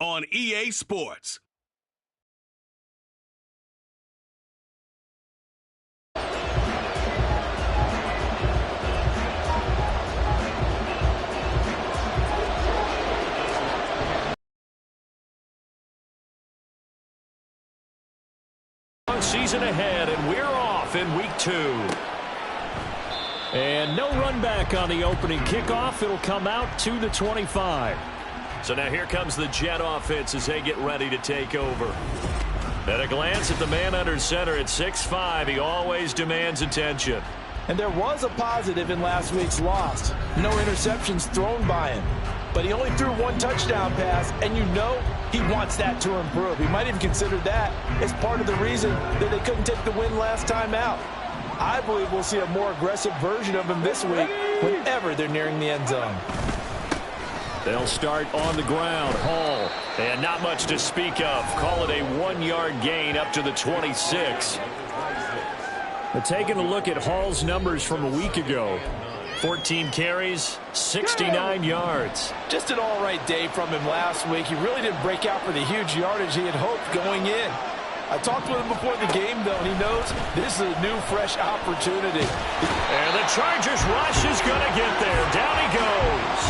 on EA Sports. Season ahead, and we're off in week 2. And no run back on the opening kickoff. It'll come out to the 25. So now here comes the Jet offense as they get ready to take over. At a glance at the man under center at 6'5", he always demands attention. And there was a positive in last week's loss. No interceptions thrown by him. But he only threw 1 touchdown pass, and you know he wants that to improve. He might even consider that as part of the reason that they couldn't take the win last time out. I believe we'll see a more aggressive version of him this week whenever they're nearing the end zone. They'll start on the ground. Hall, and not much to speak of. Call it a 1-yard gain up to the 26. But taking a look at Hall's numbers from a week ago. 14 carries, 69 yards. Just an all-right day from him last week. He really didn't break out for the huge yardage he had hoped going in. I talked with him before the game, though, and he knows this is a new, fresh opportunity. And the Chargers rush is going to get there. Down he goes.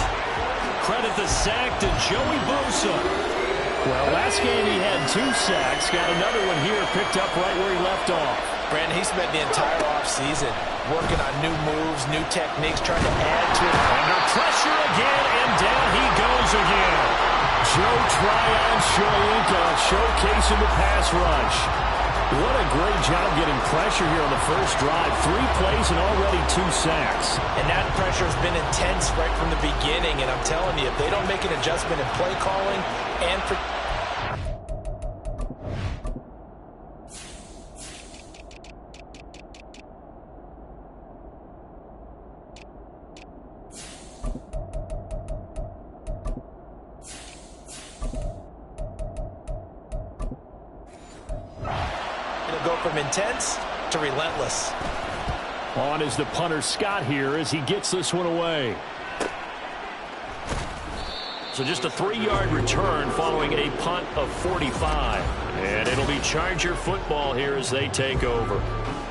Credit the sack to Joey Bosa. Well, last game he had 2 sacks. Got another one here picked up right where he left off. Brandon, he spent the entire offseason working on new moves, new techniques, trying to add to it. Under pressure again, and down he goes again. Joe Tryon Shoyinka showcasing the pass rush. What a great job getting pressure here on the first drive. 3 plays and already 2 sacks. And that pressure has been intense right from the beginning. And I'm telling you, if they don't make an adjustment in play calling and go from intense to relentless. On is the punter Scott here as he gets this one away. So just a 3-yard return following a punt of 45. And it'll be Charger football here as they take over.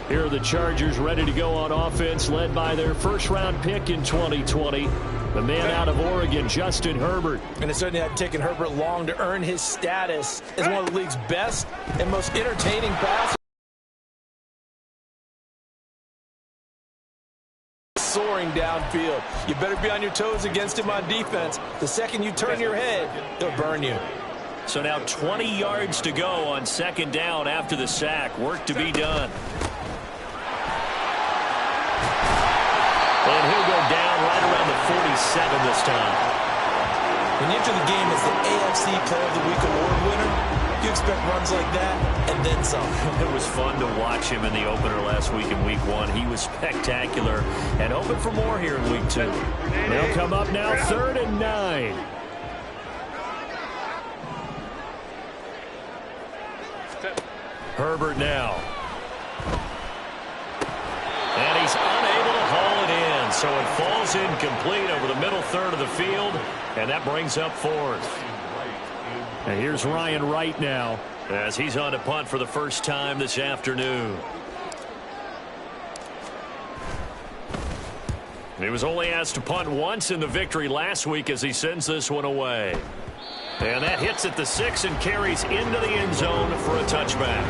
Here are the Chargers ready to go on offense, led by their first-round pick in 2020. The man out of Oregon, Justin Herbert. And it certainly hadn't taken Herbert long to earn his status as one of the league's best and most entertaining passers. Soaring downfield. You better be on your toes against him on defense. The second you turn your head, they'll burn you. So now 20 yards to go on 2nd down after the sack. Work to be done. And he'll go down right around the 47 this time. When you enter the game as the AFC Player of the Week award winner, you expect runs like that and then some. It was fun to watch him in the opener last week in week 1. He was spectacular and hoping for more here in week 2. They'll come up now 3rd and 9. Herbert now. And he's unable to haul it in, so it falls incomplete over the middle third of the field, and that brings up 4th. And here's Ryan Wright now as he's on to punt for the first time this afternoon. He was only asked to punt once in the victory last week as he sends this one away. And that hits at the 6 and carries into the end zone for a touchback.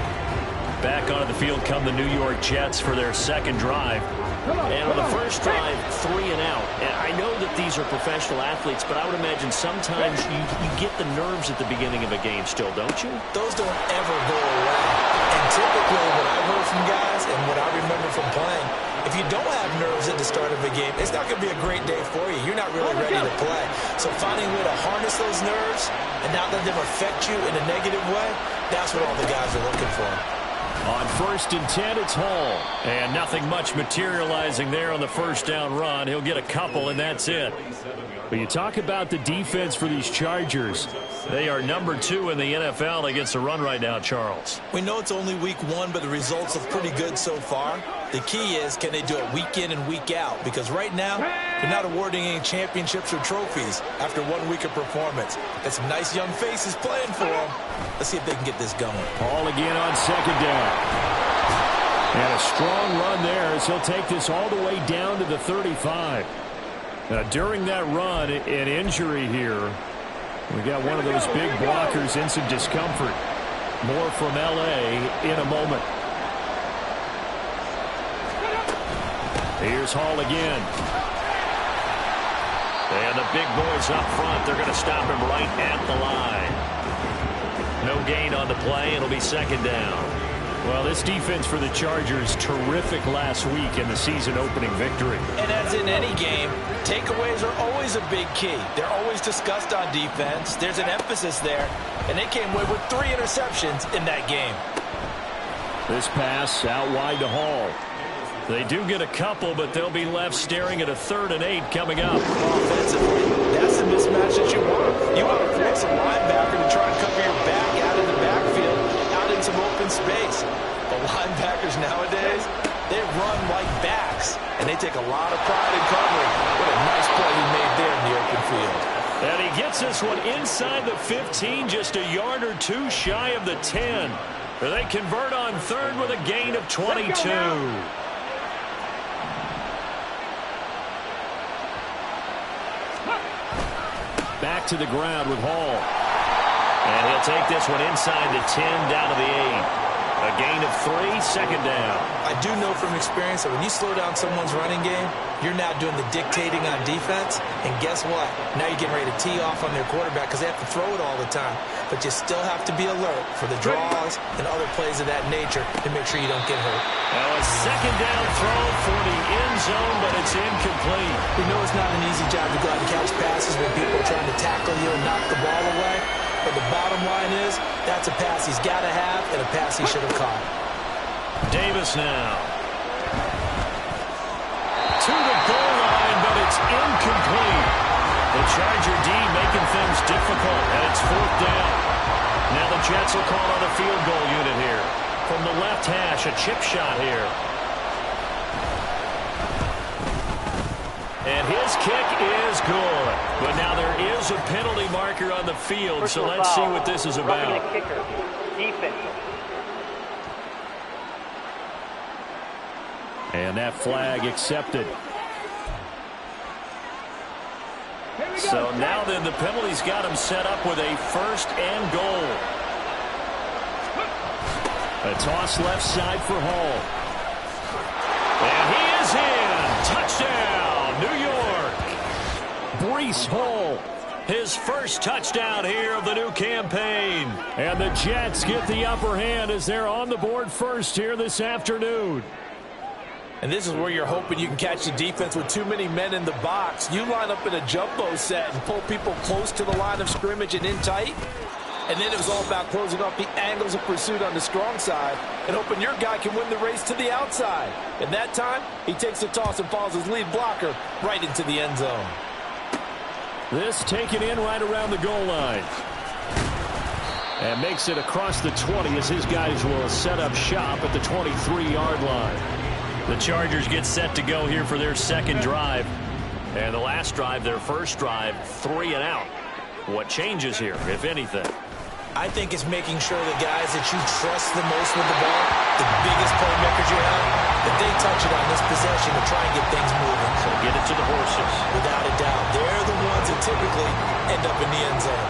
Back onto the field come the New York Jets for their 2nd drive. And on the first drive, 3 and out. And I know that these are professional athletes, but I would imagine sometimes you get the nerves at the beginning of a game still, don't you? Those don't ever go away. And typically what I've heard from guys and what I remember from playing, if you don't have nerves at the start of a game, it's not going to be a great day for you. You're not really ready to play. So finding a way to harness those nerves and not let them affect you in a negative way, that's what all the guys are looking for. On 1st and 10, it's Hall. And nothing much materializing there on the first down run. He'll get a couple, and that's it. But you talk about the defense for these Chargers. They are number 2 in the NFL against the run right now, Charles. We know it's only week 1, but the results are pretty good so far. The key is, can they do it week in and week out? Because right now, they're not awarding any championships or trophies after 1 week of performance. Got some nice young faces playing for them. Let's see if they can get this going. Ball again on second down. And a strong run there as he'll take this all the way down to the 35. Now, during that run, an injury here. We got one of those big blockers in some discomfort. More from L.A. in a moment. Here's Hall again. And the big boys up front, they're going to stop him right at the line. No gain on the play. It'll be second down. Well, this defense for the Chargers, terrific last week in the season-opening victory. And as in any game, takeaways are always a big key. They're always discussed on defense. There's an emphasis there, and they came away with 3 interceptions in that game. This pass out wide to Hall. They do get a couple, but they'll be left staring at a 3rd and 8 coming up. Offensively, that's the mismatch that you want. You want to force a linebacker to try and cover your back out in the backfield, out in some open space. But linebackers nowadays, they run like backs, and they take a lot of pride in covering. What a nice play he made there in the open field. And he gets this one inside the 15, just a yard or 2 shy of the 10. They convert on 3rd with a gain of 22. Back to the ground with Hall. And he'll take this one inside the 10, down to the 8. A gain of 3, second down. I do know from experience that when you slow down someone's running game, you're now doing the dictating on defense. And guess what? Now you're getting ready to tee off on their quarterback because they have to throw it all the time. But you still have to be alert for the draws and other plays of that nature to make sure you don't get hurt. Now a second down throw for the end zone, but it's incomplete. We know it's not an easy job to go out and catch passes when people are trying to tackle you and knock the ball away. But the bottom line is, that's a pass he's got to have and a pass he should have caught. Davis now. To the goal line, but it's incomplete. The Charger D making things difficult, and it's 4th down. Now the Jets will call on a field goal unit here. From the left hash, a chip shot here. And his kick is good. But now there is a penalty marker on the field, so let's see what this is about. And that flag accepted. So now then the penalty's got him set up with a 1st and goal. A toss left side for Hall. And he is in. Touchdown, New York. Breece Hall, his first touchdown here of the new campaign. And the Jets get the upper hand as they're on the board first here this afternoon. And this is where you're hoping you can catch the defense with too many men in the box. You line up in a jumbo set and pull people close to the line of scrimmage and in tight. And then it was all about closing off the angles of pursuit on the strong side and hoping your guy can win the race to the outside. And that time, he takes the toss and follows his lead blocker right into the end zone. This taken in right around the goal line. And makes it across the 20 as his guys will set up shop at the 23-yard line. The Chargers get set to go here for their second drive. And the last drive, their first drive, 3 and out. What changes here, if anything? I think it's making sure the guys that you trust the most with the ball, the biggest playmakers you have, that they touch it on this possession to try and get things moving. So get it to the horses. Without a doubt. They're the ones that typically end up in the end zone.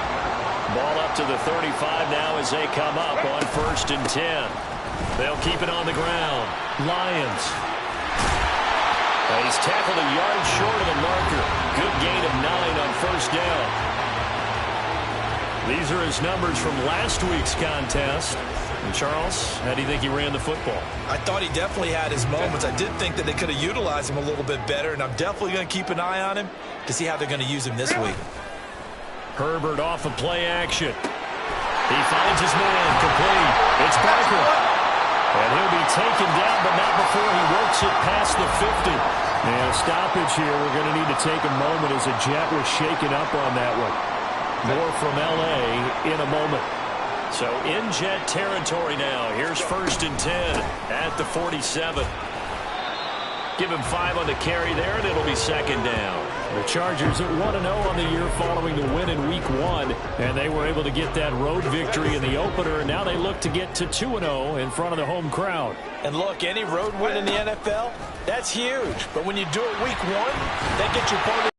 Ball up to the 35 now as they come up on 1st and 10. They'll keep it on the ground. Lions. And he's tackled a yard short of the marker. Good gain of 9 on 1st down. These are his numbers from last week's contest. And Charles, how do you think he ran the football? I thought he definitely had his moments. I did think that they could have utilized him a little bit better, and I'm definitely going to keep an eye on him to see how they're going to use him this week. Herbert off of play action. He finds his man complete. It's Barker. And he'll be taken down, but not before he works it past the 50. And a stoppage here. We're going to need to take a moment as a Jet was shaken up on that one. More from L.A. in a moment. So in Jet territory now. Here's 1st and 10 at the 47. Give him 5 on the carry there, and it'll be second down. The Chargers at 1-0 on the year following the win in Week 1, and they were able to get that road victory in the opener, and now they look to get to 2-0 in front of the home crowd. And look, any road win in the NFL, that's huge. But when you do it Week 1, that gets your opponent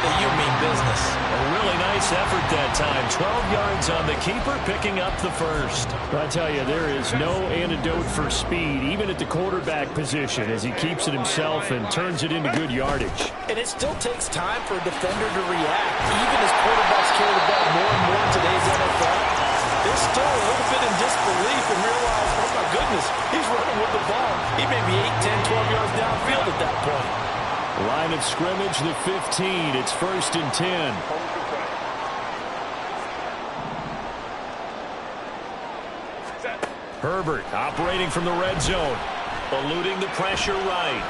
that you mean business. A really nice effort that time. 12 yards on the keeper, picking up the first. I tell you, there is no antidote for speed, even at the quarterback position, as he keeps it himself and turns it into good yardage. And it still takes time for a defender to react. Even as quarterbacks carry the ball more and more in today's NFL, they're still a little bit in disbelief and realize, oh my goodness, he's running with the ball. He may be 8, 10, 12 yards downfield at that point. Line of scrimmage, the 15. It's 1st and 10. Herbert operating from the red zone, eluding the pressure right.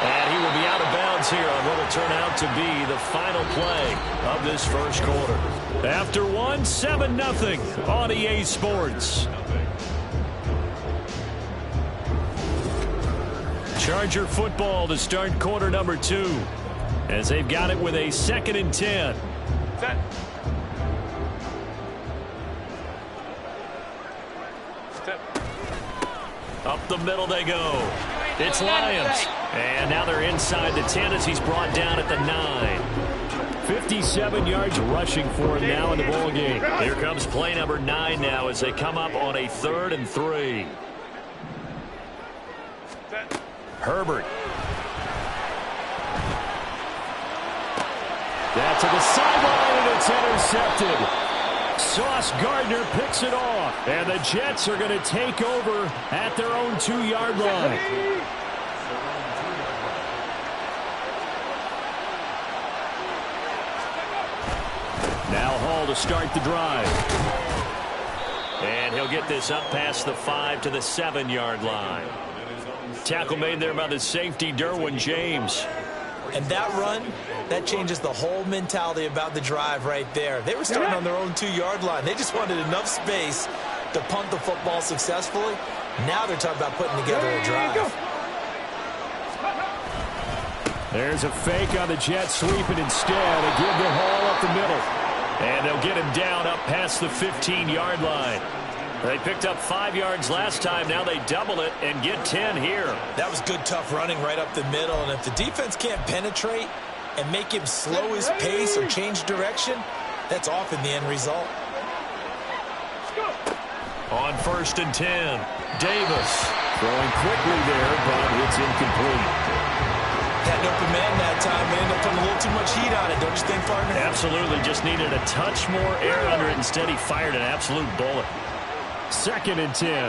And he will be out of bounds here on what will turn out to be the final play of this first quarter. After 1, 7-0 on EA Sports. Charger football to start quarter number 2, as they've got it with a 2nd and 10. Set. Up the middle they go. It's Lions. And now they're inside the 10 as he's brought down at the 9. 57 yards rushing for him now in the ball game. Here comes play number 9 now as they come up on a 3rd and 3. Herbert. That to the sideline, and it's intercepted. Sauce Gardner picks it off, and the Jets are going to take over at their own 2-yard line. Now Hall to start the drive. And he'll get this up past the 5 to the 7-yard line. Tackle made there by the safety, Derwin James. And that run, that changes the whole mentality about the drive right there. They were starting on their own 2-yard line. They just wanted enough space to punt the football successfully. Now they're talking about putting together a drive. There's a fake on the Jets, sweeping instead and give the Hall up the middle. And they'll get him down up past the 15-yard line. They picked up 5 yards last time. Now they double it and get 10 here. That was good, tough running right up the middle. And if the defense can't penetrate and make him slow his pace or change direction, that's often the end result. On 1st and 10, Davis. Throwing quickly there, but it's incomplete. Had an open man that time, and ended up putting a little too much heat on it, don't you think, partner? Absolutely. Just needed a touch more air under it. Instead, he fired an absolute bullet. 2nd and 10.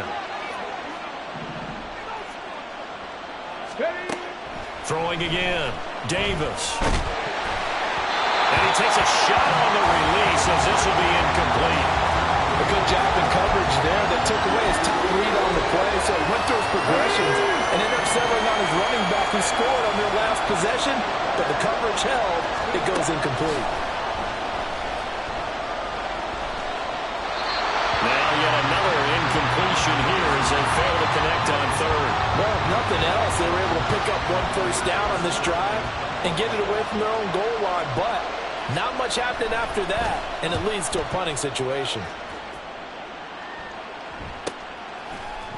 Throwing again. Davis. And he takes a shot on the release as this will be incomplete. A good job in coverage there that took away his top read on the play, so he went through his progressions and ended up settling on his running back who scored on their last possession, but the coverage held. It goes incomplete. Now yet another incompletion here as they fail to connect on 3rd. Well, if nothing else, they were able to pick up 1 first down on this drive and get it away from their own goal line, but not much happened after that, and it leads to a punting situation.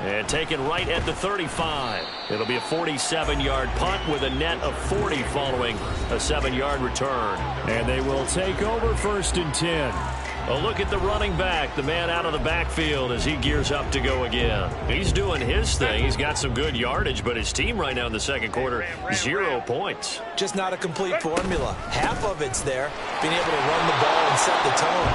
And taken right at the 35. It'll be a 47-yard punt with a net of 40 following a 7-yard return. And they will take over 1st and 10. A look at the running back, the man out of the backfield as he gears up to go again. He's doing his thing. He's got some good yardage, but his team right now in the second quarter, 0 points. Just not a complete formula. Half of it's there, being able to run the ball and set the tone.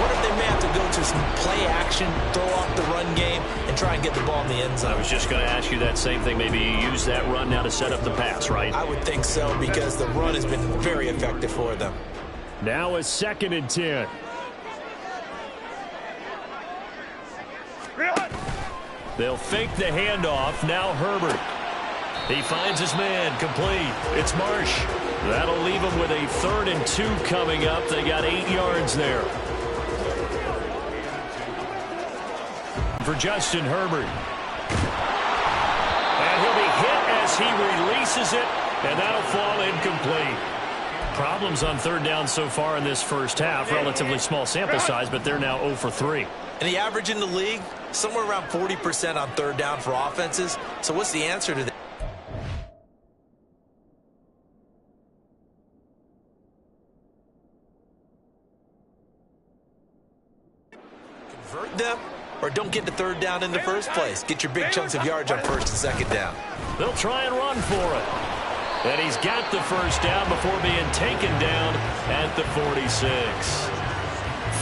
What if they may have to go to some play action, throw off the run game, and try and get the ball in the end zone? I was just going to ask you that same thing. Maybe you use that run now to set up the pass, right? I would think so, because the run has been very effective for them. Now a 2nd and 10. They'll fake the handoff. Now Herbert. He finds his man. Complete. It's Marsh. That'll leave him with a 3rd and 2 coming up. They got 8 yards there. For Justin Herbert. He releases it, and that'll fall incomplete. Problems on third down so far in this first half. Relatively small sample size, but they're now 0 for 3. And the average in the league, somewhere around 40% on third down for offenses. So what's the answer to that? Convert them or don't get the third down in the first place. Get your big chunks of yards on first and second down. They'll try and run for it. And he's got the first down before being taken down at the 46.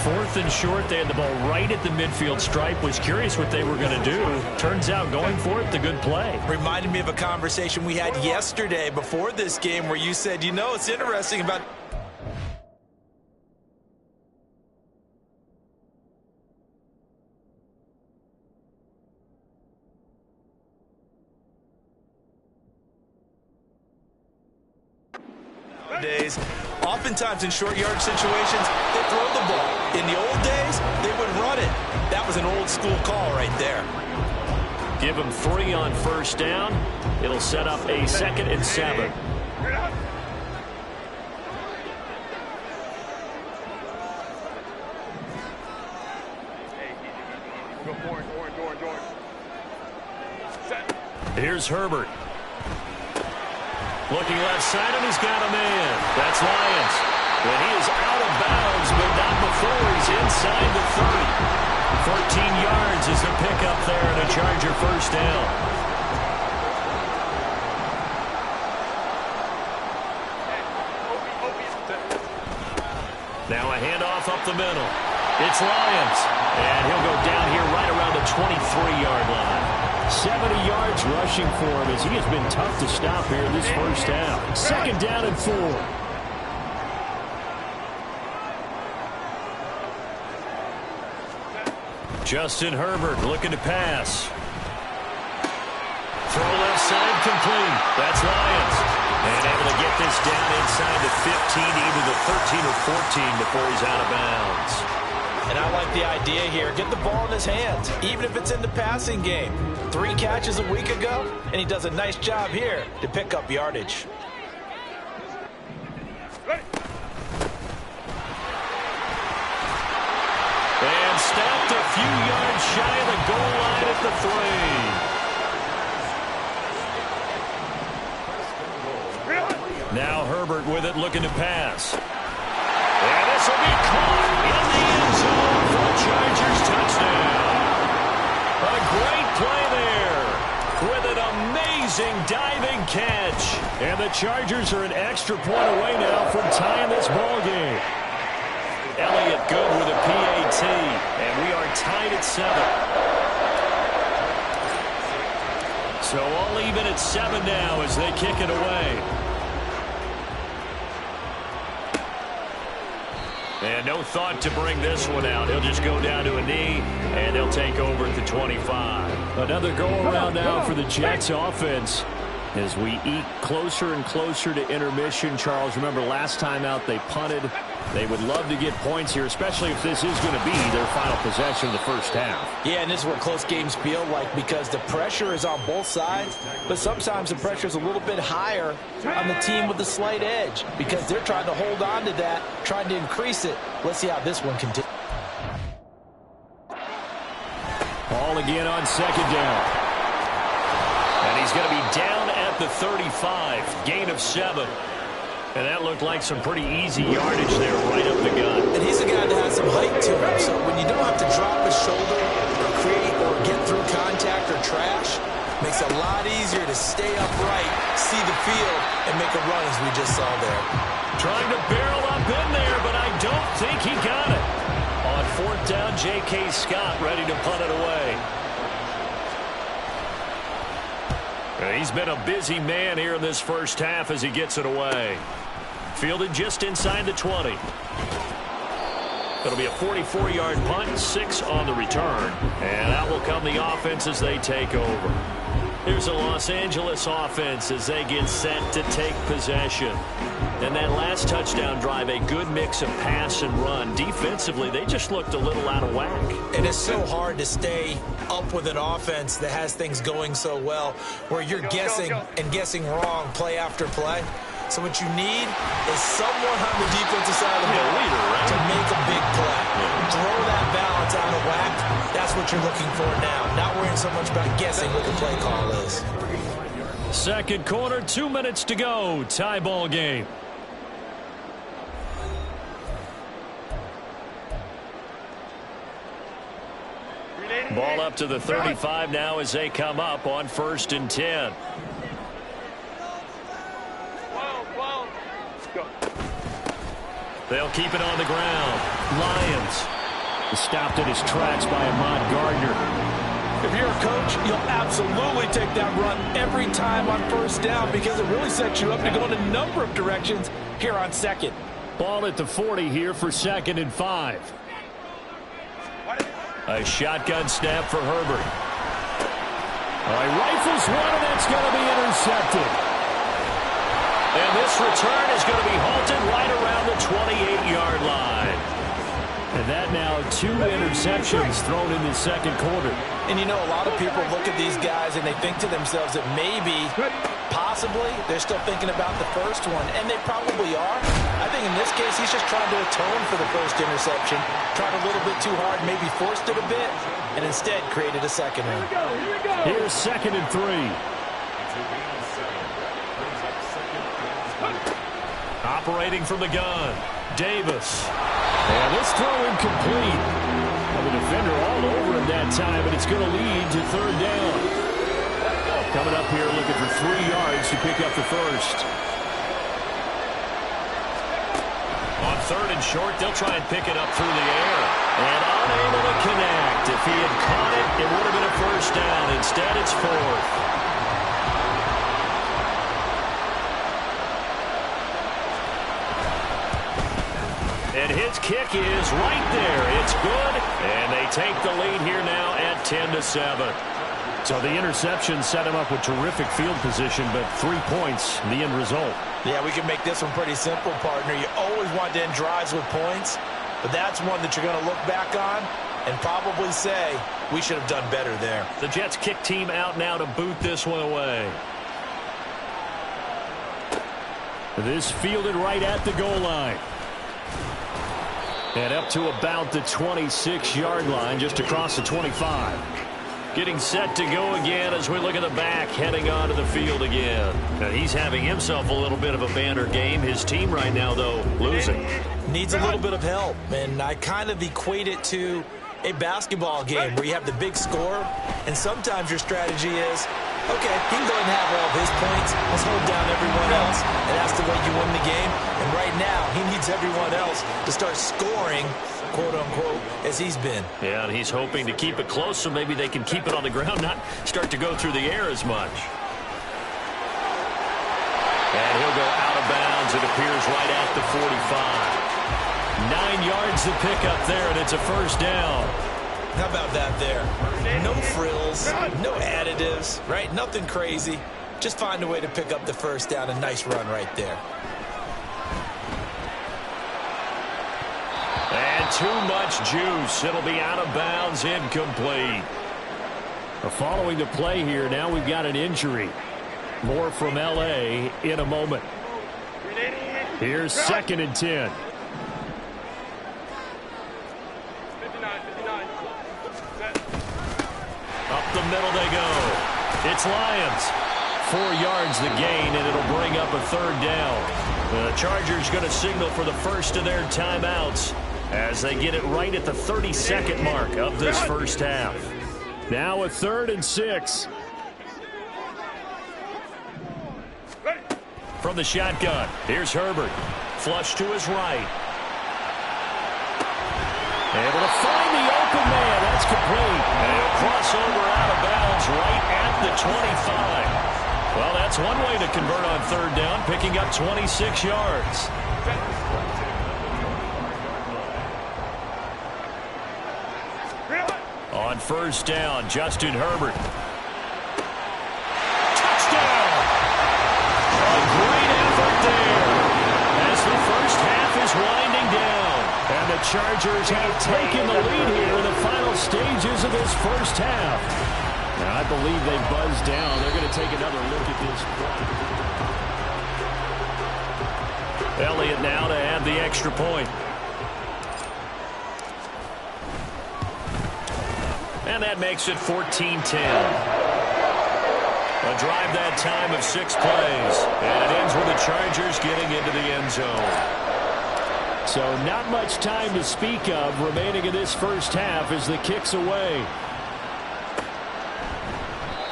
4th and short. They had the ball right at the midfield stripe. Was curious what they were going to do. Turns out going for it, the good play. Reminded me of a conversation we had yesterday before this game where you said, you know, it's interesting about... days. Oftentimes in short yard situations, they throw the ball. In the old days, they would run it. That was an old school call right there. Give them 3 on first down. It'll set up a 2nd and 7. Here's Herbert. Looking left side, and he's got a man. That's Lyons. And he is out of bounds, but not before he's inside the 30. 14 yards is the pickup there, and a Charger first down. Now a handoff up the middle. It's Lyons. And he'll go down here right around the 23-yard line. 70 yards rushing for him as he has been tough to stop here in this first half. 2nd down and 4. Justin Herbert looking to pass. Throw left side complete. That's Lyons. And able to get this down inside the 15, either the 13 or 14 before he's out of bounds. And I like the idea here. Get the ball in his hands, even if it's in the passing game. 3 catches a week ago, and he does a nice job here to pick up yardage. And stopped a few yards shy of the goal line at the 3. Now Herbert with it, looking to pass. And this will be caught in the end zone for a Chargers touchdown. A great play there with an amazing diving catch. And the Chargers are an extra point away now from tying this ball game. Elliott good with a PAT, and we are tied at 7. So all even at 7 now as they kick it away. And no thought to bring this one out. He'll just go down to a knee, and they'll take over at the 25. Another go-around now for the Jets offense. As we eke closer and closer to intermission, Charles, remember last time out they punted. They would love to get points here, especially if this is going to be their final possession of the first half. Yeah, and this is what close games feel like because the pressure is on both sides, but sometimes the pressure is a little bit higher on the team with the slight edge because they're trying to hold on to that, trying to increase it. Let's see how this one continues. Ball again on 2nd down. And he's going to be down at the 35, gain of 7. And that looked like some pretty easy yardage there right up the gut. And he's a guy that has some height to him, so when you don't have to drop his shoulder or create or get through contact or trash, makes it a lot easier to stay upright, see the field, and make a run as we just saw there. Trying to barrel up in there, but I don't think he got it. On 4th down, J.K. Scott ready to punt it away. He's been a busy man here in this first half as he gets it away. Fielded just inside the 20. It'll be a 44-yard punt, 6 on the return. And out will come the offense as they take over. Here's a Los Angeles offense as they get set to take possession. And that last touchdown drive, a good mix of pass and run. Defensively, they just looked a little out of whack. And it's so hard to stay up with an offense that has things going so well, where you're guessing and guessing wrong play after play. So what you need is someone on the defensive side of the ball to make a big play. Throw that balance out of whack. That's what you're looking for now. Not worrying so much about guessing what the play call is. Second quarter, 2 minutes to go. Tie ball game. Ball up to the 35 now as they come up on 1st and 10. They'll keep it on the ground. Lions. Stopped in his tracks by Ahmad Gardner. If you're a coach, you'll absolutely take that run every time on 1st down because it really sets you up to go in a number of directions here on 2nd. Ball at the 40 here for 2nd and 5. A shotgun snap for Herbert. He rifles one, and that's going to be intercepted. And this return is going to be halted right around the 28-yard line. And that now 2 interceptions thrown in the second quarter. And you know, a lot of people look at these guys and they think to themselves that maybe, possibly, they're still thinking about the first one. And they probably are. I think in this case, he's just trying to atone for the first interception. Tried a little bit too hard, maybe forced it a bit, and instead created a second one. Here's 2nd and 3. Operating from the gun, Davis. And this throw incomplete. Well, the defender all over him that time, and it's going to lead to 3rd down. Coming up here looking for 3 yards to pick up the first. On 3rd and short, they'll try and pick it up through the air. And unable to connect. If he had caught it, it would have been a 1st down. Instead, it's 4th. And his kick is right there. It's good. And they take the lead here now at 10-7. So the interception set him up with terrific field position, but 3 points, the end result. Yeah, we can make this one pretty simple, partner. You always want to end drives with points, but that's one that you're going to look back on and probably say, we should have done better there. The Jets kick team out now to boot this one away. This fielded right at the goal line. And up to about the 26-yard line, just across the 25. Getting set to go again as we look at the back, heading onto the field again. Now he's having himself a little bit of a banner game. His team right now, though, losing. Needs a little bit of help, and I kind of equate it to a basketball game where you have the big score, and sometimes your strategy is, okay, he can go ahead and have all of his points. Let's hold down everyone else, and that's the way you win the game. And right now, he needs everyone else to start scoring, quote-unquote, as he's been. Yeah, and he's hoping to keep it close so maybe they can keep it on the ground, not start to go through the air as much. And he'll go out of bounds. It appears right at the 45. 9 yards to pick up there, and it's a 1st down. How about that there? No frills, no additives, right? Nothing crazy. Just find a way to pick up the 1st down. A nice run right there. And too much juice. It'll be out of bounds, incomplete. Following the play here, now we've got an injury. More from L.A. in a moment. Here's 2nd and 10. Up the middle they go. It's Lions. 4 yards the gain, and it'll bring up a 3rd down. The Chargers going to signal for the first of their timeouts as they get it right at the 32nd mark of this first half. Now a 3rd and 6. From the shotgun, here's Herbert. Flush to his right. Able to find the open man. That's complete. And a crossover out of bounds right at the 25. Well, that's one way to convert on 3rd down, picking up 26 yards. On 1st down, Justin Herbert. Touchdown! A great effort there. the Chargers have taken the lead here in the final stages of this first half. Now, I believe they buzzed down. They're going to take another look at this play. Elliott now to add the extra point. And that makes it 14-10. A drive that time of 6 plays. And it ends with the Chargers getting into the end zone. So not much time to speak of remaining in this first half as the kick's away.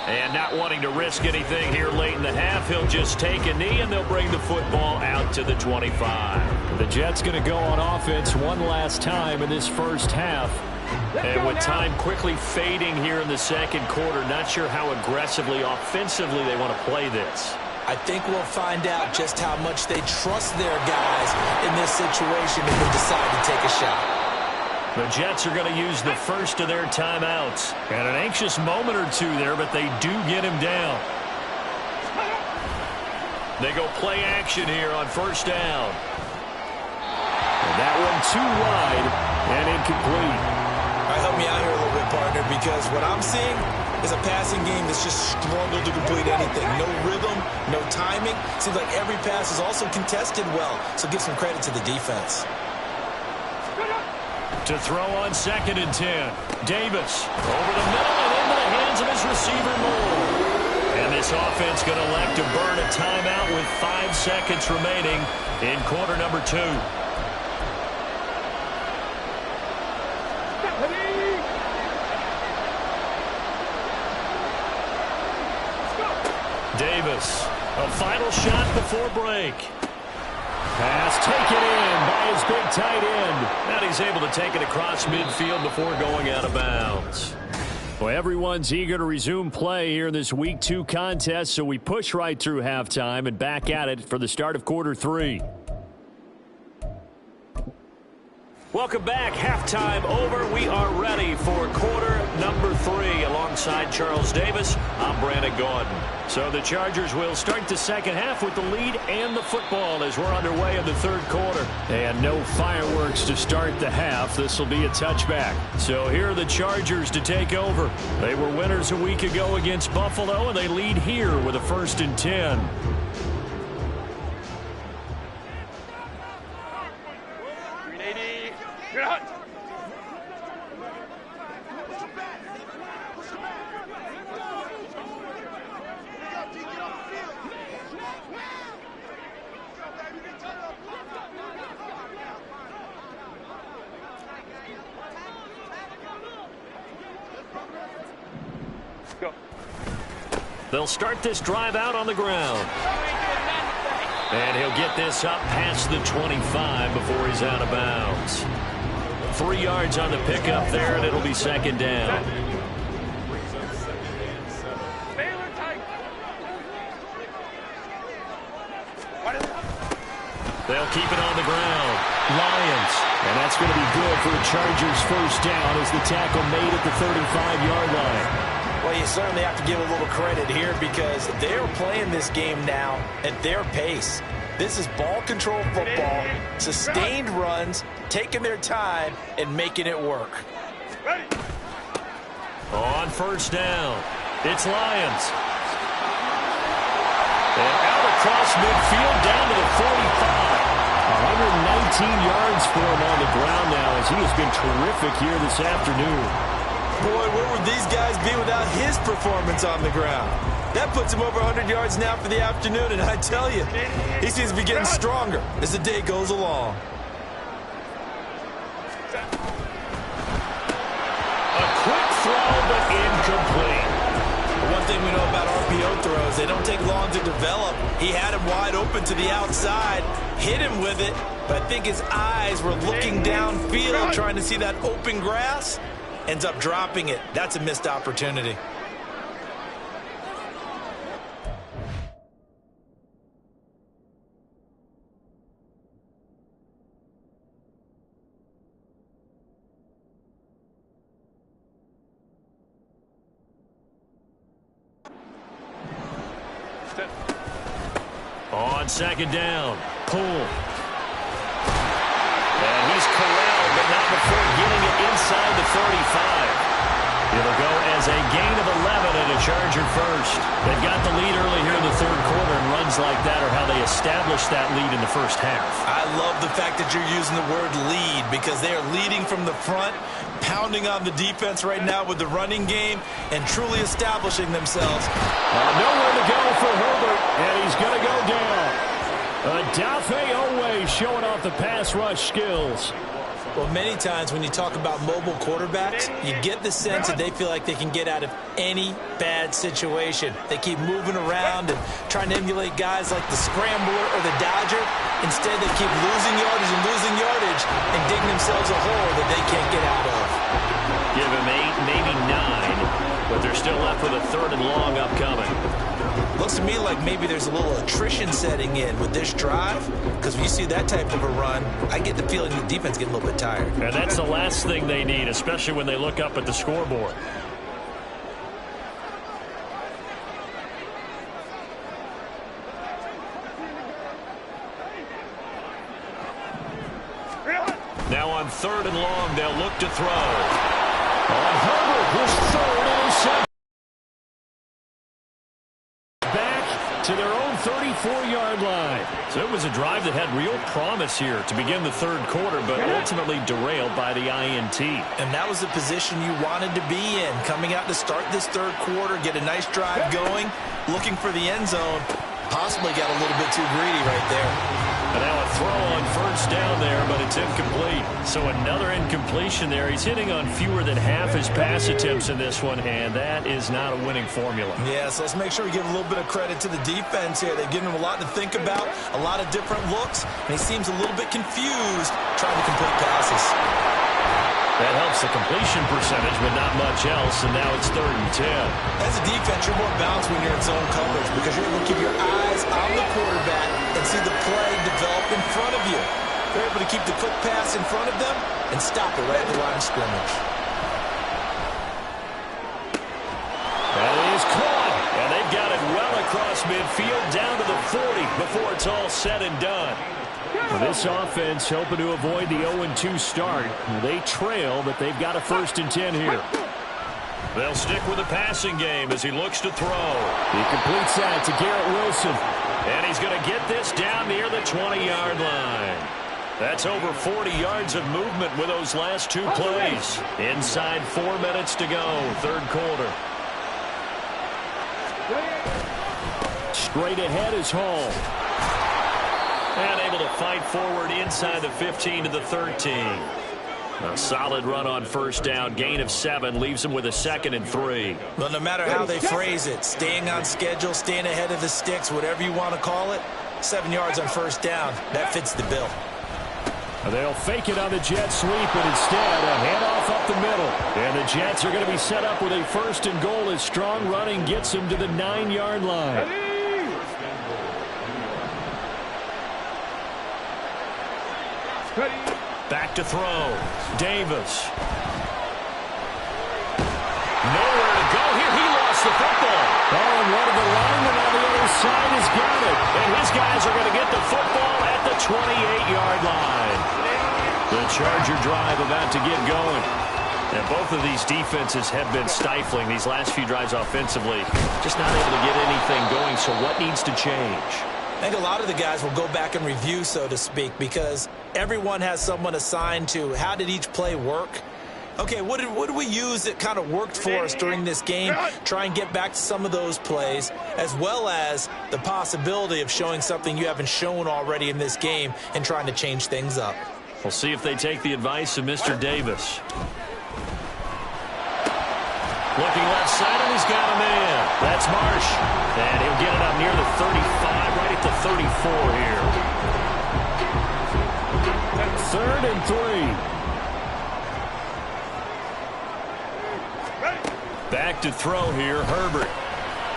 And not wanting to risk anything here late in the half, he'll just take a knee and they'll bring the football out to the 25. The Jets going to go on offense one last time in this first half. And with time quickly fading here in the second quarter, not sure how aggressively, offensively they want to play this. I think we'll find out just how much they trust their guys in this situation if they decide to take a shot. The Jets are going to use the first of their timeouts. And an anxious moment or two there, but they do get him down. They go play action here on first down. And that one too wide and incomplete. All right, help me out here a little bit, partner, because what I'm seeing is a passing game that's just struggled to complete anything. No rhythm, no timing. Seems like every pass is also contested well, so give some credit to the defense. To throw on 2nd and 10. Davis over the middle and into the hands of his receiver Moore. And this offense going to elect to burn a timeout with 5 seconds remaining in quarter number 2. Davis, a final shot before break. Pass taken in by his big tight end. And he's able to take it across midfield before going out of bounds. Well, everyone's eager to resume play here in this Week 2 contest, so we push right through halftime and back at it for the start of quarter 3. Welcome back. Halftime over. We are ready for quarter number 3. Alongside Charles Davis, I'm Brandon Gordon. So the Chargers will start the second half with the lead and the football as we're underway in the third quarter. And no fireworks to start the half. This will be a touchback. So here are the Chargers to take over. They were winners a week ago against Buffalo, and they lead here with a 1st and 10. They'll start this drive out on the ground. And he'll get this up past the 25 before he's out of bounds. 3 yards on the pickup there, and it'll be 2nd down. They'll keep it on the ground. Lions. And that's going to be good for the Chargers' first down as the tackle made at the 35-yard line. Well, you certainly have to give a little credit here because they're playing this game now at their pace. This is ball control football, sustained runs, taking their time, and making it work. On first down, it's Lions. And out across midfield down to the 45. 119 yards for him on the ground now as he has been terrific here this afternoon. Boy, where would these guys be without his performance on the ground? That puts him over 100 yards now for the afternoon, and I tell you, he seems to be getting stronger as the day goes along. A quick throw, but incomplete. One thing we know about RPO throws, they don't take long to develop. He had him wide open to the outside, hit him with it, but I think his eyes were looking downfield trying to see that open grass. Ends up dropping it. That's a missed opportunity. On 2nd down, Poole. And he's corralled, but It'll go as a gain of 11 and a Charger first. They've got the lead early here in the third quarter, and runs like that are how they established that lead in the first half. I love the fact that you're using the word lead because they are leading from the front, pounding on the defense right now with the running game, and truly establishing themselves. Nowhere to go for Herbert, and he's going to go down. Odafe Oweh showing off the pass rush skills. Well, many times when you talk about mobile quarterbacks, you get the sense that they feel like they can get out of any bad situation. They keep moving around and trying to emulate guys like the Scrambler or the Dodger. Instead, they keep losing yardage and digging themselves a hole that they can't get out of. Give him 8, maybe 9, but they're still left with a third and long upcoming. Looks to me like maybe there's a little attrition setting in with this drive, because when you see that type of a run, I get the feeling the defense getting a little bit tired. And that's the last thing they need, especially when they look up at the scoreboard. Now on third and long, they'll look to throw. On Herbert, his third interception. Back to their own 34-yard line. So it was a drive that had real promise here to begin the third quarter, but ultimately derailed by the INT. And that was the position you wanted to be in, coming out to start this third quarter, get a nice drive going, looking for the end zone. Possibly got a little bit too greedy right there. And now a throw on first down there, but it's incomplete. So another incompletion there. He's hitting on fewer than half his pass attempts in this one, and that is not a winning formula. Yeah, so let's make sure we give a little bit of credit to the defense here. They've given him a lot to think about, a lot of different looks, and he seems a little bit confused trying to complete passes. That helps the completion percentage, but not much else, and now it's 3rd and 10. As a defense, you're more balanced when you're in zone coverage because you're able to keep your eyes on the quarterback and see the play develop in front of you. They're able to keep the quick pass in front of them and stop it right at the line of scrimmage. That is caught, and they've got it well across midfield down to the 40 before it's all said and done. For this offense, hoping to avoid the 0-2 start. They trail, but they've got a 1st and 10 here. They'll stick with the passing game as he looks to throw. He completes that to Garrett Wilson. And he's going to get this down near the 20-yard line. That's over 40 yards of movement with those last 2 plays. Inside 4 minutes to go, third quarter. Straight ahead is Hall. And able to fight forward inside the 15 to the 13. A solid run on first down. Gain of 7 leaves him with a 2nd and 3. Well, no matter how they phrase it, staying on schedule, staying ahead of the sticks, whatever you want to call it, 7 yards on first down, that fits the bill. They'll fake it on the jet sweep, but instead a handoff up the middle. And the Jets are going to be set up with a 1st and goal as strong running gets them to the 9-yard line. Back to throw. Davis. Nowhere to go here. He lost the football. Oh, and one of the linemen on the other side has got it. And his guys are going to get the football at the 28-yard line. The Charger drive about to get going. And both of these defenses have been stifling these last few drives offensively. Just not able to get anything going, so what needs to change? I think a lot of the guys will go back and review, so to speak, because everyone has someone assigned to how did each play work. Okay, what did we use that kind of worked for us during this game? Try and get back to some of those plays, as well as the possibility of showing something you haven't shown already in this game and trying to change things up. We'll see if they take the advice of Mr. Davis. Looking left side, and he's got a man. That's Marsh. And he'll get it up near the 35, right at the 34 here. 3rd and 3. Back to throw here, Herbert.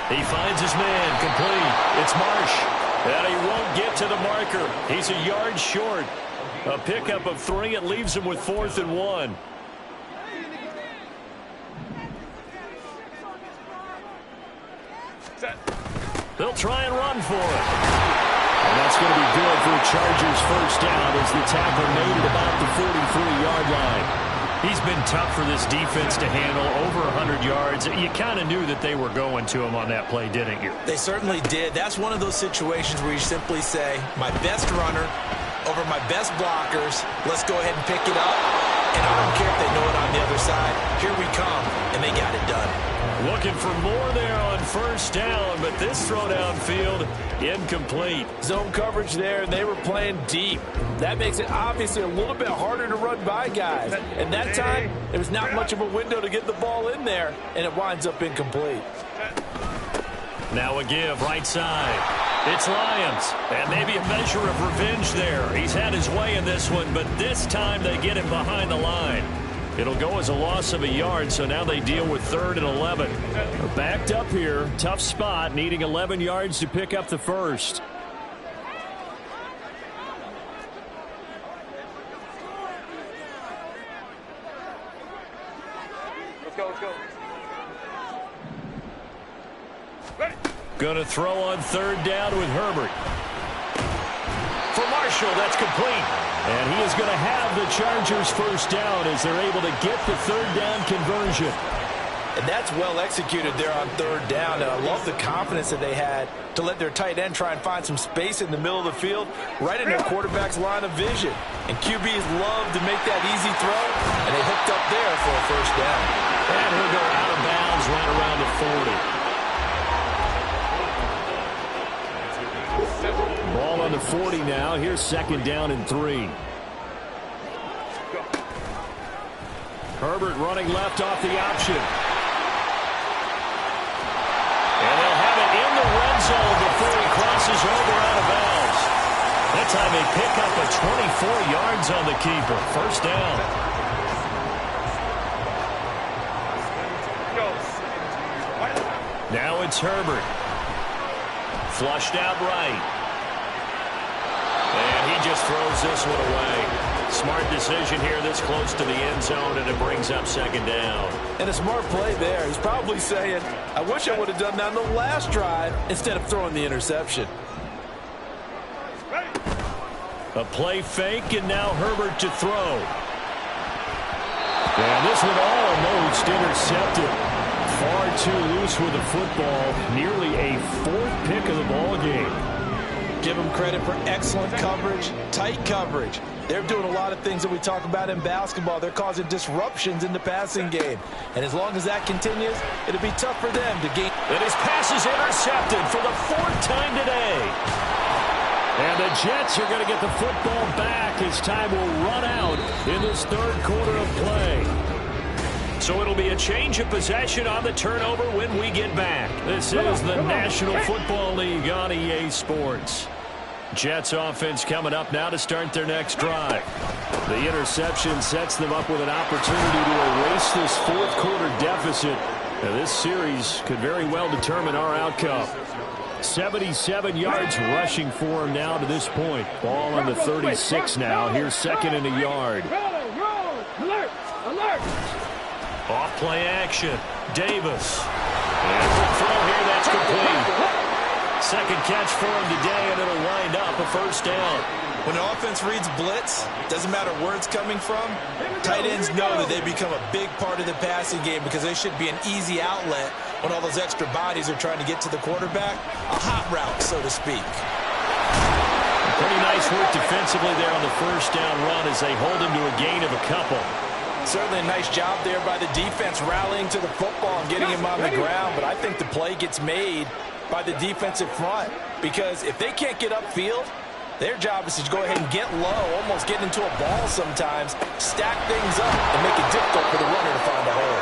He finds his man, complete. It's Marsh. And he won't get to the marker. He's a yard short. A pickup of 3. It leaves him with 4th and 1. They'll try and run for it. And that's going to be good for the Chargers' 1st down as the tackle made it about the 43-yard line. He's been tough for this defense to handle, over 100 yards. You kind of knew that they were going to him on that play, didn't you? They certainly did. That's one of those situations where you simply say, my best runner over my best blockers, let's go ahead and pick it up. And I don't care if they know it on the other side. Here we come, and they got it done. Looking for more there on first down, but this throw downfield incomplete. Zone coverage there, and they were playing deep. That makes it obviously a little bit harder to run by guys. And that time, there was not much of a window to get the ball in there, and it winds up incomplete. Now a give, right side. It's Lyons, and maybe a measure of revenge there. He's had his way in this one, but this time they get him behind the line. It'll go as a loss of a yard, so now they deal with 3rd and 11. They're backed up here. Tough spot, needing 11 yards to pick up the first. Let's go. Going to throw on 3rd down with Herbert. For Marshall, that's complete. And he is going to have the Chargers first down as they're able to get the 3rd down conversion. And that's well executed there on 3rd down. And I love the confidence that they had to let their tight end try and find some space in the middle of the field, right in their quarterback's line of vision. And QBs love to make that easy throw, and they hooked up there for a first down. And he'll go out of bounds right around the 40. Ball on the 40 now. Here's 2nd down and 3. Herbert running left off the option. And they'll have it in the red zone before he crosses over out of bounds. That time they pick up a 24 yards on the keeper. First down. Now it's Herbert. Flushed out right. And he just throws this one away. Smart decision here this close to the end zone, and it brings up 2nd down. And a smart play there. He's probably saying, I wish I would have done that on the last drive instead of throwing the interception. A play fake, and now Herbert to throw. And this one almost intercepted. Far too loose with the football. Nearly a 4th pick of the ball game. Give them credit for excellent coverage, tight coverage. They're doing a lot of things that we talk about in basketball. They're causing disruptions in the passing game. And as long as that continues, it'll be tough for them to gain. And his pass is intercepted for the 4th time today. And the Jets are going to get the football back as time will run out in this 3rd quarter of play. So it'll be a change of possession on the turnover when we get back. This is the National Football League on EA Sports. Jets offense coming up now to start their next drive. The interception sets them up with an opportunity to erase this 4th quarter deficit. Now, this series could very well determine our outcome. 77 yards rushing for him now to this point. Ball on the 36 now. Here's 2nd and a yard. Alert! Alert! Off play action. Davis. And the throw here, that's complete. 2nd catch for him today, and it'll wind up a first down. When an offense reads blitz, doesn't matter where it's coming from, tight ends know that they become a big part of the passing game because they should be an easy outlet when all those extra bodies are trying to get to the quarterback. A hot route, so to speak. Pretty nice work defensively there on the first down run as they hold him to a gain of a couple. Certainly a nice job there by the defense rallying to the football and getting him on the ground, but I think the play gets made by the defensive front because if they can't get upfield, their job is to go ahead and get low, almost get into a ball sometimes, stack things up, and make it difficult for the runner to find a hole.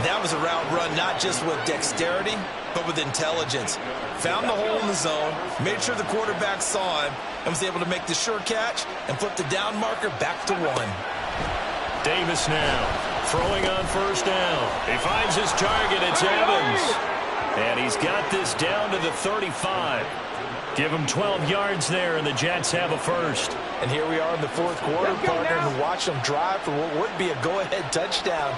That was a route run not just with dexterity, but with intelligence. Found the hole in the zone, made sure the quarterback saw him, and was able to make the sure catch and flip the down marker back to 1. Davis now throwing on first down. He finds his target. It's Evans. And he's got this down to the 35. Give him 12 yards there, and the Jets have a first. And here we are in the 4th quarter, partner, and watch them drive for what would be a go-ahead touchdown.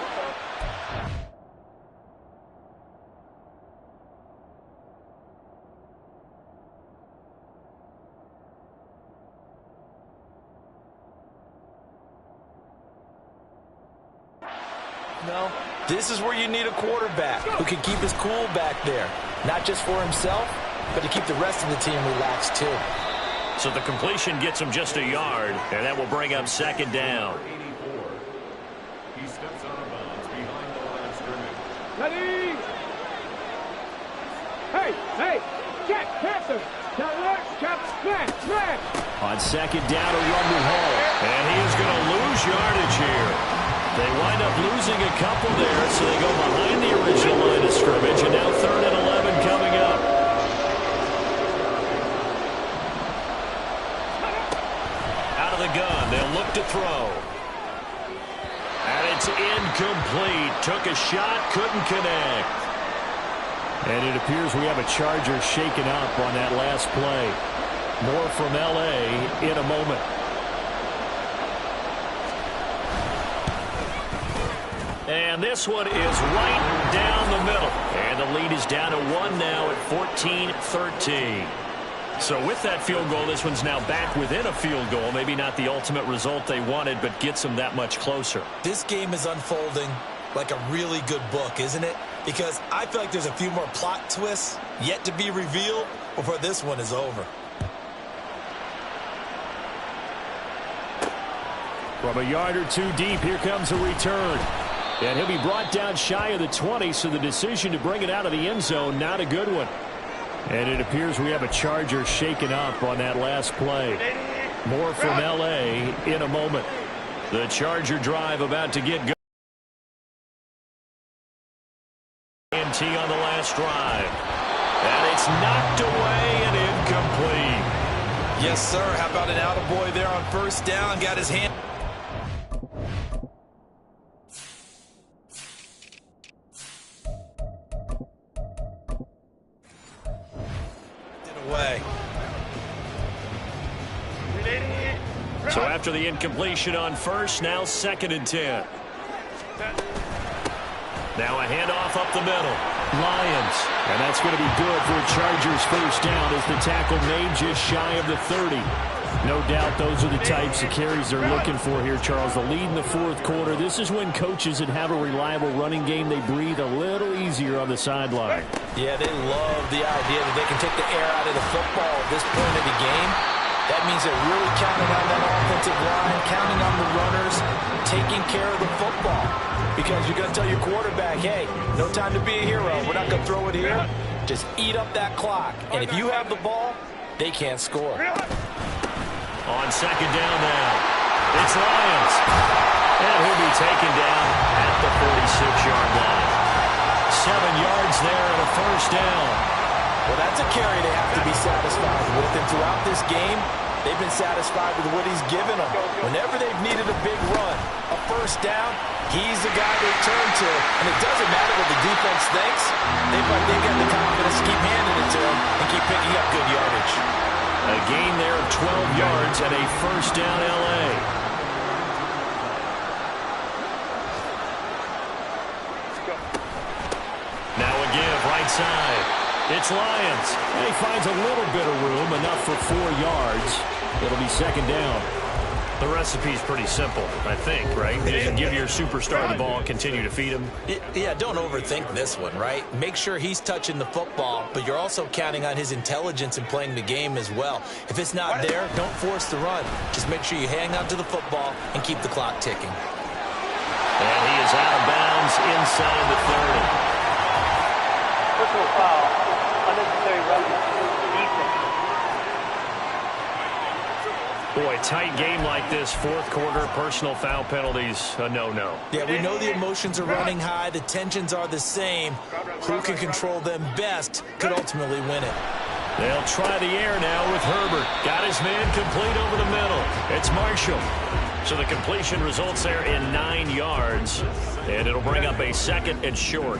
No, this is where you need a quarterback who can keep his cool back there. Not just for himself, but to keep the rest of the team relaxed too. So the completion gets him just a yard, and that will bring up second down. He steps out of bounds behind the line of scrimmage. Ready? Hey, check, Panther. Alert, check, smash. On second down, a run to Hall. And he is going to lose yardage here. They wind up losing a couple there, so they go behind the original line of scrimmage, and now 3rd and 11 coming up. Out of the gun, they'll look to throw. And it's incomplete. Took a shot, couldn't connect. And it appears we have a Charger shaken up on that last play. More from L.A. in a moment. And this one is right down the middle. And the lead is down to 1 now at 14-13. So with that field goal, this one's now back within a field goal. Maybe not the ultimate result they wanted, but gets them that much closer. This game is unfolding like a really good book, isn't it? Because I feel like there's a few more plot twists yet to be revealed before this one is over. From a yard or two deep, here comes a return. And he'll be brought down shy of the 20, so the decision to bring it out of the end zone, not a good one. And it appears we have a Charger shaken up on that last play. More from L.A. in a moment. The Charger drive about to get going. MT on the last drive. And it's knocked away and incomplete. Yes, sir. How about an attaboy there on first down? Got his hand. Away. So after the incompletion on first, now 2nd and 10. Now a handoff up the middle. Lions. And that's going to be good for a Chargers first down as the tackle made just shy of the 30. No doubt those are the types of carries they're looking for here, Charles. The lead in the 4th quarter. This is when coaches that have a reliable running game, they breathe a little easier on the sideline. Yeah, they love the idea that they can take the air out of the football at this point of the game. That means they're really counting on that offensive line, counting on the runners, taking care of the football. Because you're going to tell your quarterback, hey, no time to be a hero. We're not going to throw it here. Just eat up that clock. And if you have the ball, they can't score. On second down now, it's Lions. And he'll be taken down at the 46-yard line. 7 yards there and a first down. Well, that's a carry they have to be satisfied with. And throughout this game, they've been satisfied with what he's given them. Whenever they've needed a big run, a first down, he's the guy they turn to. And it doesn't matter what the defense thinks. They've got the confidence to keep handing it to him and keep picking up good yardage. A gain there of 12 yards and a first down L.A. Now a give right side. It's Lions. And he finds a little bit of room, enough for 4 yards. It'll be second down. The recipe's pretty simple, I think, right? Just give your superstar the ball and continue to feed him. Yeah, don't overthink this one, right? Make sure he's touching the football, but you're also counting on his intelligence in playing the game as well. If it's not there, don't force the run. Just make sure you hang on to the football and keep the clock ticking. And he is out of bounds inside the 30. Personal foul. Unnecessary roughness. Boy, tight game like this, 4th quarter, personal foul penalties, a no-no. Yeah, we know the emotions are running high. The tensions are the same. Who can control them best could ultimately win it. They'll try the air now with Herbert. Got his man complete over the middle. It's Marshall. So the completion results there in 9 yards, and it'll bring up a 2nd and short.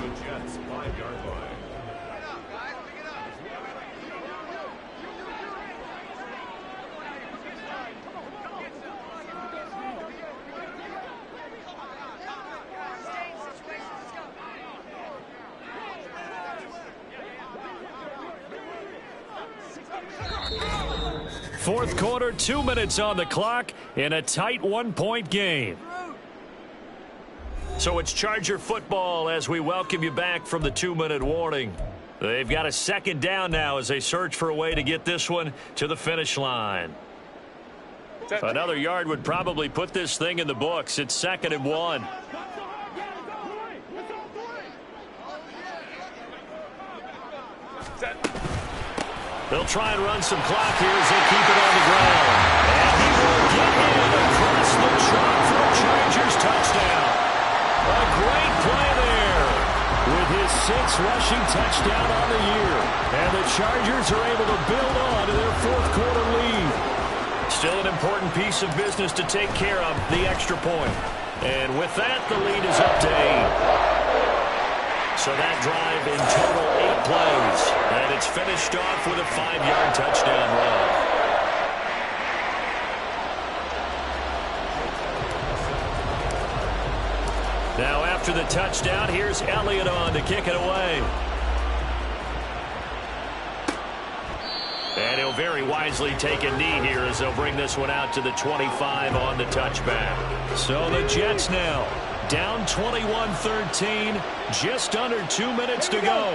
Fourth quarter, 2 minutes on the clock in a tight 1-point game. So it's Charger football as we welcome you back from the 2-minute warning. They've got a second down now as they search for a way to get this one to the finish line. Another yard would probably put this thing in the books. It's 2nd and 1. They'll try and run some clock here as they keep it on the ground. And he will get in across the chalk for a Chargers touchdown. A great play there with his 6th rushing touchdown on the year. And the Chargers are able to build on to their 4th quarter lead. Still an important piece of business to take care of, the extra point. And with that, the lead is up to 8. So that drive in total 8 plays. And it's finished off with a 5-yard touchdown run. Now after the touchdown, here's Elliott on to kick it away. And he'll very wisely take a knee here as they'll bring this one out to the 25 on the touchback. So the Jets now down 21-13, just under 2 minutes to go.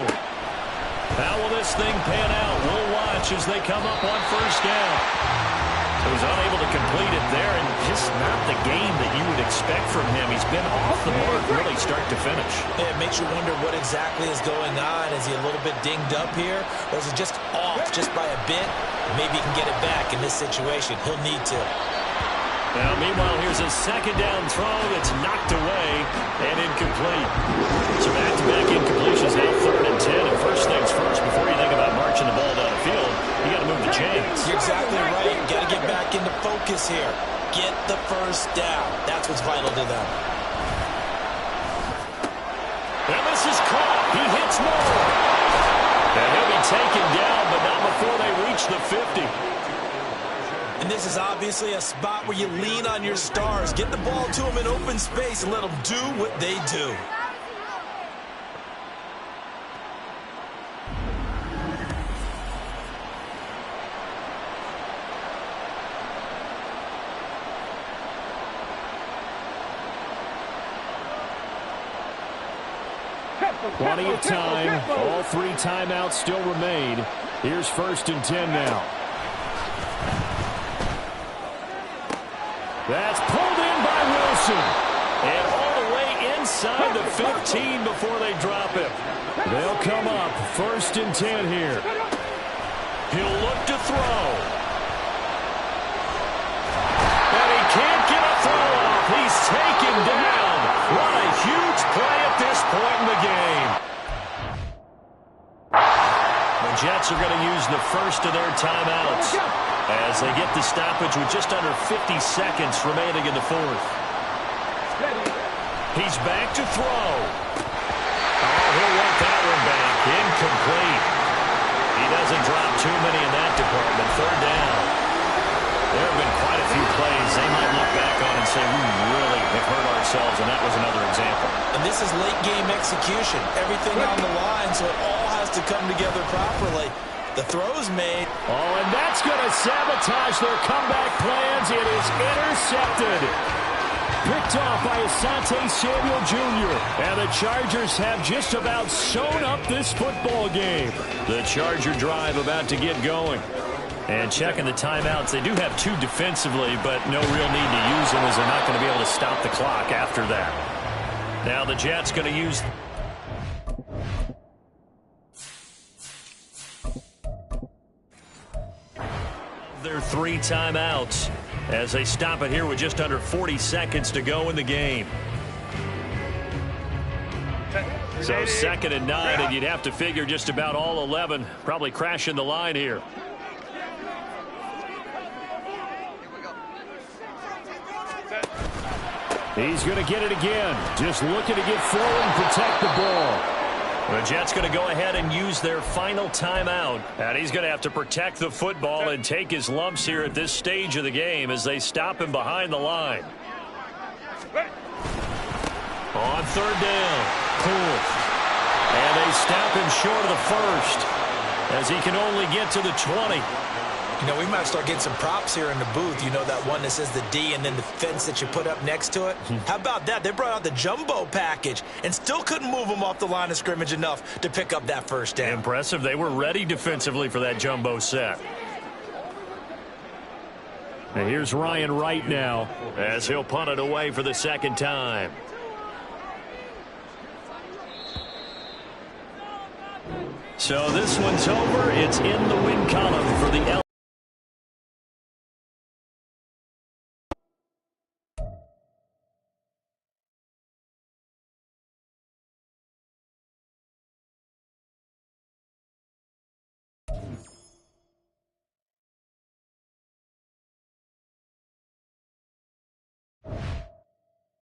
How will this thing pan out? We'll watch as they come up on 1st down. So he's unable to complete it there, and just not the game that you would expect from him. He's been off the mark really start to finish. Yeah, it makes you wonder what exactly is going on. Is he a little bit dinged up here, or is he just off just by a bit? Maybe he can get it back in this situation. He'll need to. Now, meanwhile, here's a 2nd down throw that's knocked away and incomplete. So back-to-back incompletions now 3rd and 10. And first things first, before you think about marching the ball down the field, you got to move the chains. You're exactly right. You got to get back into focus here. Get the 1st down. That's what's vital to them. And this is caught. He hits more. And he'll be taken down, but not before they reach the 50. And this is obviously a spot where you lean on your stars. Get the ball to them in open space and let them do what they do. Plenty of time. All 3 timeouts still remain. Here's 1st and 10 now. That's pulled in by Wilson. And all the way inside the 15 before they drop him. They'll come up 1st and 10 here. He'll look to throw. And he can't get a throw off. He's taken down. What a huge play at this point in the game. The Jets are going to use the first of their timeouts as they get the stoppage with just under 50 seconds remaining in the 4th. He's back to throw. Oh, he'll want that one back. Incomplete. He doesn't drop too many in that department. 3rd down. There have been quite a few plays they might look back on and say, we really have hurt ourselves, and that was another example. And this is late-game execution. Everything on the line, so it all has to come together properly. The throw's made. Oh, and that's going to sabotage their comeback plans. It is intercepted. Picked off by Asante Samuel Jr. And the Chargers have just about sewn up this football game. The Charger drive about to get going. And checking the timeouts, they do have 2 defensively, but no real need to use them as they're not going to be able to stop the clock after that. Now the Jets going to use... their 3 timeouts as they stop it here with just under 40 seconds to go in the game. So 2nd and 9, and you'd have to figure just about all 11 probably crashing the line here. He's going to get it again. Just looking to get forward and protect the ball. The Jets going to go ahead and use their final timeout. And he's going to have to protect the football and take his lumps here at this stage of the game as they stop him behind the line. On 3rd down, Poole. And they stop him short of the 1st as he can only get to the 20. You know, we might start getting some props here in the booth. You know, that one that says the D and then the fence that you put up next to it? How about that? They brought out the jumbo package and still couldn't move them off the line of scrimmage enough to pick up that first down. Impressive. They were ready defensively for that jumbo set. And here's Ryan Wright now as he'll punt it away for the second time. So this one's over. It's in the win column for the